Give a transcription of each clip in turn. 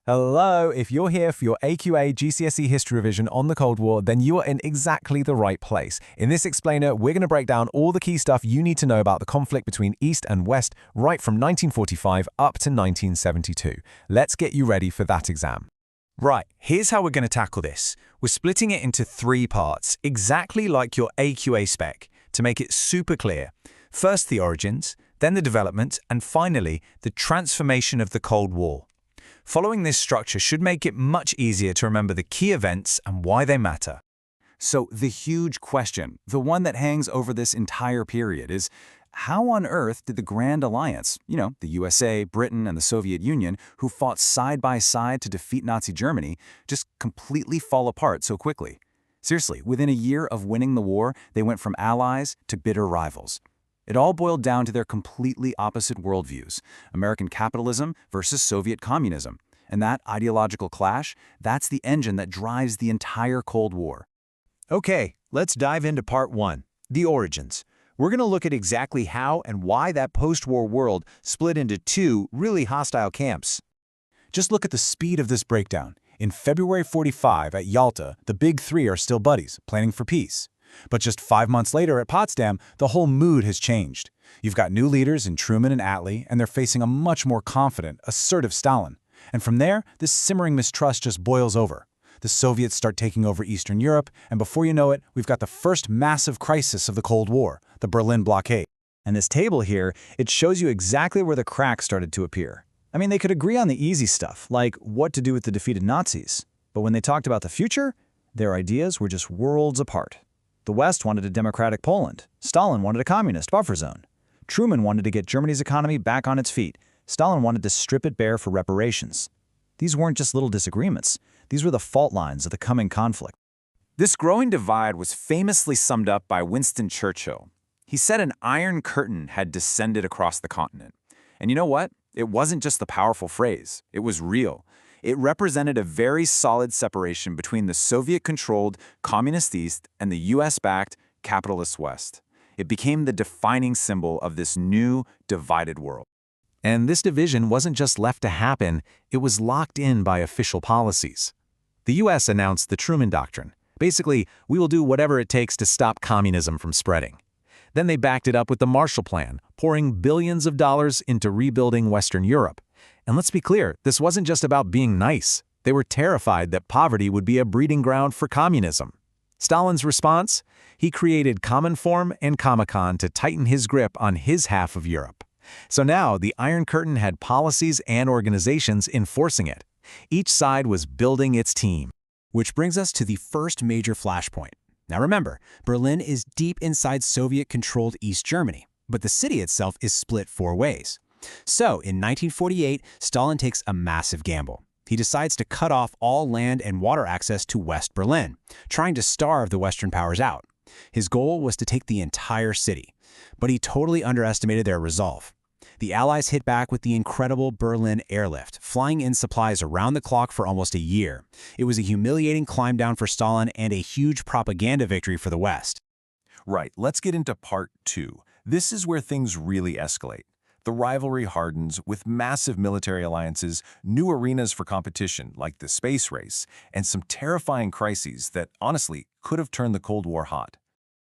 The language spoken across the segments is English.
Hello, if you're here for your AQA GCSE History revision on the Cold War, then you are in exactly the right place. In this explainer, we're going to break down all the key stuff you need to know about the conflict between East and West right from 1945 up to 1972. Let's get you ready for that exam. Right, here's how we're going to tackle this. We're splitting it into 3 parts, exactly like your AQA spec, to make it super clear. First the origins, then the development, and finally the transformation of the Cold War. Following this structure should make it much easier to remember the key events and why they matter. So the huge question, the one that hangs over this entire period, is how on earth did the Grand Alliance, the USA, Britain, and the Soviet Union, who fought side by side to defeat Nazi Germany, just completely fall apart so quickly? Seriously, within a year of winning the war, they went from allies to bitter rivals. It all boiled down to their completely opposite worldviews, American capitalism versus Soviet communism. And that ideological clash, that's the engine that drives the entire Cold War. Okay, let's dive into part 1, the origins. We're going to look at exactly how and why that post-war world split into 2 really hostile camps. Just look at the speed of this breakdown. In February 45 at Yalta, the big 3 are still buddies, planning for peace. But just 5 months later at Potsdam, the whole mood has changed. You've got new leaders in Truman and Attlee, and they're facing a much more confident, assertive Stalin. And from there, this simmering mistrust just boils over. The Soviets start taking over Eastern Europe, and before you know it, we've got the first massive crisis of the Cold War, the Berlin blockade. And this table here, it shows you exactly where the cracks started to appear. I mean, they could agree on the easy stuff, like what to do with the defeated Nazis. But when they talked about the future, their ideas were just worlds apart. The West wanted a democratic Poland. Stalin wanted a communist buffer zone. Truman wanted to get Germany's economy back on its feet. Stalin wanted to strip it bare for reparations. These weren't just little disagreements. These were the fault lines of the coming conflict. This growing divide was famously summed up by Winston Churchill. He said an iron curtain had descended across the continent. And you know what? It wasn't just the powerful phrase. It was real. It represented a very solid separation between the Soviet-controlled Communist East and the US-backed capitalist West. It became the defining symbol of this new, divided world. And this division wasn't just left to happen, it was locked in by official policies. The US announced the Truman Doctrine. Basically, we will do whatever it takes to stop communism from spreading. Then they backed it up with the Marshall Plan, pouring billions of dollars into rebuilding Western Europe. And let's be clear, this wasn't just about being nice. They were terrified that poverty would be a breeding ground for communism. Stalin's response? He created Cominform and Comecon to tighten his grip on his half of Europe. So now the Iron Curtain had policies and organizations enforcing it. Each side was building its team. Which brings us to the first major flashpoint. Now remember, Berlin is deep inside Soviet-controlled East Germany, but the city itself is split 4 ways. So, in 1948, Stalin takes a massive gamble. He decides to cut off all land and water access to West Berlin, trying to starve the Western powers out. His goal was to take the entire city, but he totally underestimated their resolve. The Allies hit back with the incredible Berlin airlift, flying in supplies around the clock for almost a year. It was a humiliating climb down for Stalin and a huge propaganda victory for the West. Right, let's get into part 2. This is where things really escalate. The rivalry hardens with massive military alliances, new arenas for competition like the space race, and some terrifying crises that, honestly, could have turned the Cold War hot.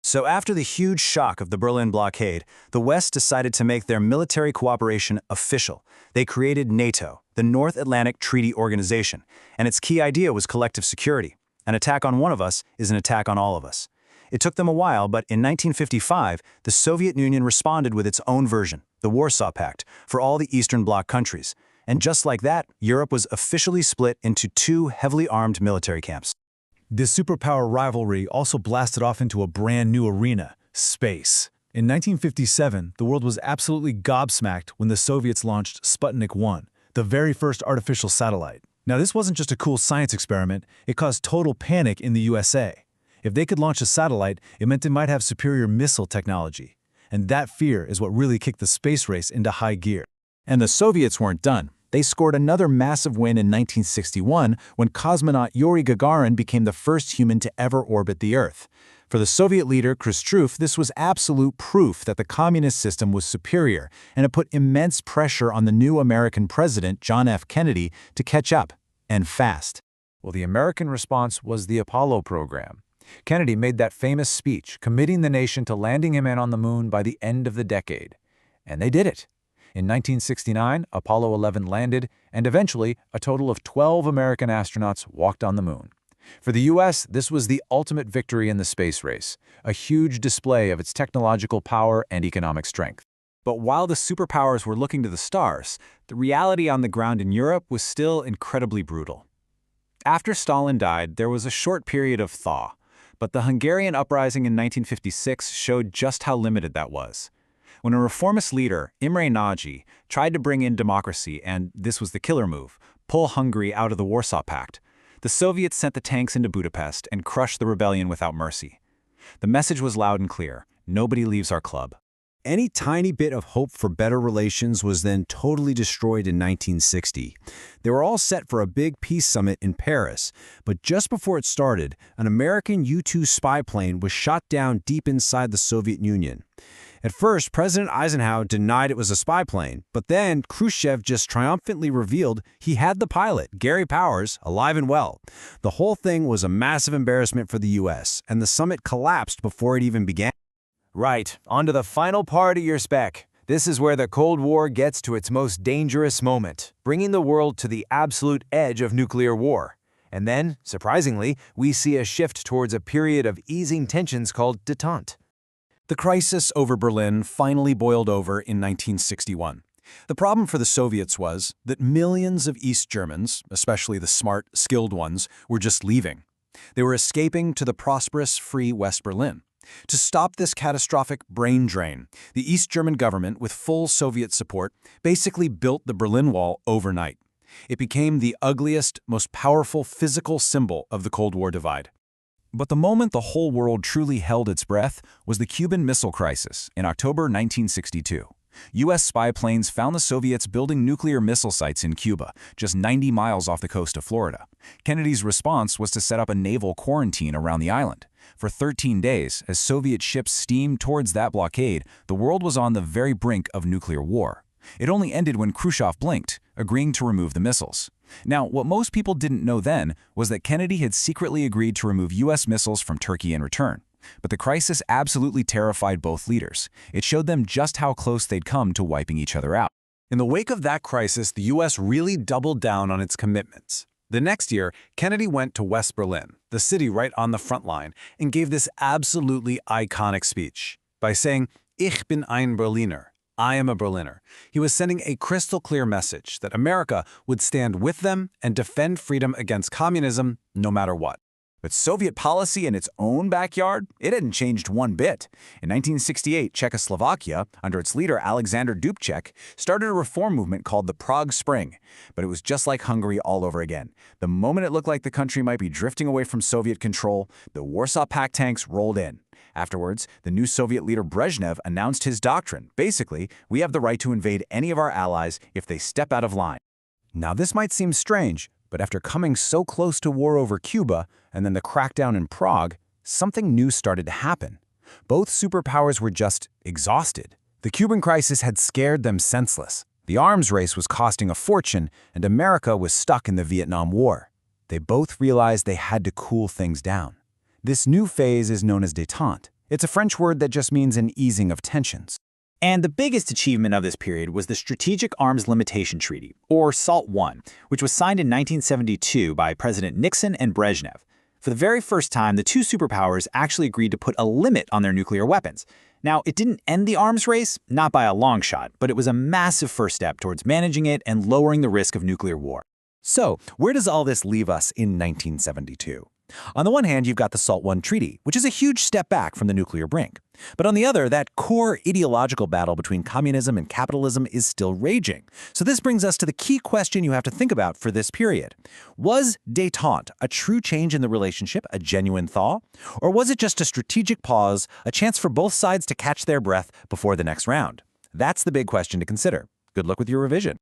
So after the huge shock of the Berlin blockade, the West decided to make their military cooperation official. They created NATO, the North Atlantic Treaty Organization, and its key idea was collective security. An attack on one of us is an attack on all of us. It took them a while, but in 1955, the Soviet Union responded with its own version, the Warsaw Pact, for all the Eastern Bloc countries. And just like that, Europe was officially split into 2 heavily armed military camps. This superpower rivalry also blasted off into a brand new arena, space. In 1957, the world was absolutely gobsmacked when the Soviets launched Sputnik 1, the very first artificial satellite. Now, this wasn't just a cool science experiment, it caused total panic in the USA. If they could launch a satellite, it meant it might have superior missile technology. And that fear is what really kicked the space race into high gear. And the Soviets weren't done. They scored another massive win in 1961 when cosmonaut Yuri Gagarin became the first human to ever orbit the Earth. For the Soviet leader Khrushchev, this was absolute proof that the communist system was superior, and it put immense pressure on the new American president, John F. Kennedy, to catch up. and fast. Well, the American response was the Apollo program. Kennedy made that famous speech committing the nation to landing a man on the moon by the end of the decade. And they did it. In 1969, Apollo 11 landed, and eventually, a total of 12 American astronauts walked on the moon. For the U.S., this was the ultimate victory in the space race, a huge display of its technological power and economic strength. But while the superpowers were looking to the stars, the reality on the ground in Europe was still incredibly brutal. After Stalin died, there was a short period of thaw, but the Hungarian uprising in 1956 showed just how limited that was. When a reformist leader, Imre Nagy, tried to bring in democracy and, this was the killer move, pull Hungary out of the Warsaw Pact, the Soviets sent the tanks into Budapest and crushed the rebellion without mercy. The message was loud and clear: nobody leaves our club. Any tiny bit of hope for better relations was then totally destroyed in 1960. They were all set for a big peace summit in Paris, but just before it started, an American U-2 spy plane was shot down deep inside the Soviet Union. At first, President Eisenhower denied it was a spy plane, but then Khrushchev just triumphantly revealed he had the pilot, Gary Powers, alive and well. The whole thing was a massive embarrassment for the U.S., and the summit collapsed before it even began. Right, on to the final part of your spec. This is where the Cold War gets to its most dangerous moment, bringing the world to the absolute edge of nuclear war. And then, surprisingly, we see a shift towards a period of easing tensions called détente. The crisis over Berlin finally boiled over in 1961. The problem for the Soviets was that millions of East Germans, especially the smart, skilled ones, were just leaving. They were escaping to the prosperous, free West Berlin. To stop this catastrophic brain drain, the East German government, with full Soviet support, basically built the Berlin Wall overnight. It became the ugliest, most powerful physical symbol of the Cold War divide. But the moment the whole world truly held its breath was the Cuban Missile Crisis in October 1962. U.S. spy planes found the Soviets building nuclear missile sites in Cuba, just 90 miles off the coast of Florida. Kennedy's response was to set up a naval quarantine around the island. For 13 days, as Soviet ships steamed towards that blockade, the world was on the very brink of nuclear war. It only ended when Khrushchev blinked, agreeing to remove the missiles. Now, what most people didn't know then was that Kennedy had secretly agreed to remove U.S. missiles from Turkey in return. But the crisis absolutely terrified both leaders. It showed them just how close they'd come to wiping each other out. In the wake of that crisis, the U.S. really doubled down on its commitments. The next year, Kennedy went to West Berlin, the city right on the front line, and gave this absolutely iconic speech. By saying, "Ich bin ein Berliner," I am a Berliner, he was sending a crystal-clear message that America would stand with them and defend freedom against communism no matter what. But Soviet policy in its own backyard, it hadn't changed one bit. In 1968, Czechoslovakia, under its leader Alexander Dubček, started a reform movement called the Prague Spring. But it was just like Hungary all over again. The moment it looked like the country might be drifting away from Soviet control, the Warsaw Pact tanks rolled in. Afterwards, the new Soviet leader Brezhnev announced his doctrine. Basically, we have the right to invade any of our allies if they step out of line. Now, this might seem strange, but after coming so close to war over Cuba and then the crackdown in Prague, something new started to happen. Both superpowers were just exhausted. The Cuban crisis had scared them senseless. The arms race was costing a fortune, and America was stuck in the Vietnam War. They both realized they had to cool things down. This new phase is known as détente. It's a French word that just means an easing of tensions. And the biggest achievement of this period was the Strategic Arms Limitation Treaty, or SALT I, which was signed in 1972 by President Nixon and Brezhnev. For the very first time, the two superpowers actually agreed to put a limit on their nuclear weapons. Now, it didn't end the arms race, not by a long shot, but it was a massive first step towards managing it and lowering the risk of nuclear war. So, where does all this leave us in 1972? On the one hand, you've got the SALT I Treaty, which is a huge step back from the nuclear brink. But on the other, that core ideological battle between communism and capitalism is still raging. So this brings us to the key question you have to think about for this period. Was détente a true change in the relationship, a genuine thaw? Or was it just a strategic pause, a chance for both sides to catch their breath before the next round? That's the big question to consider. Good luck with your revision.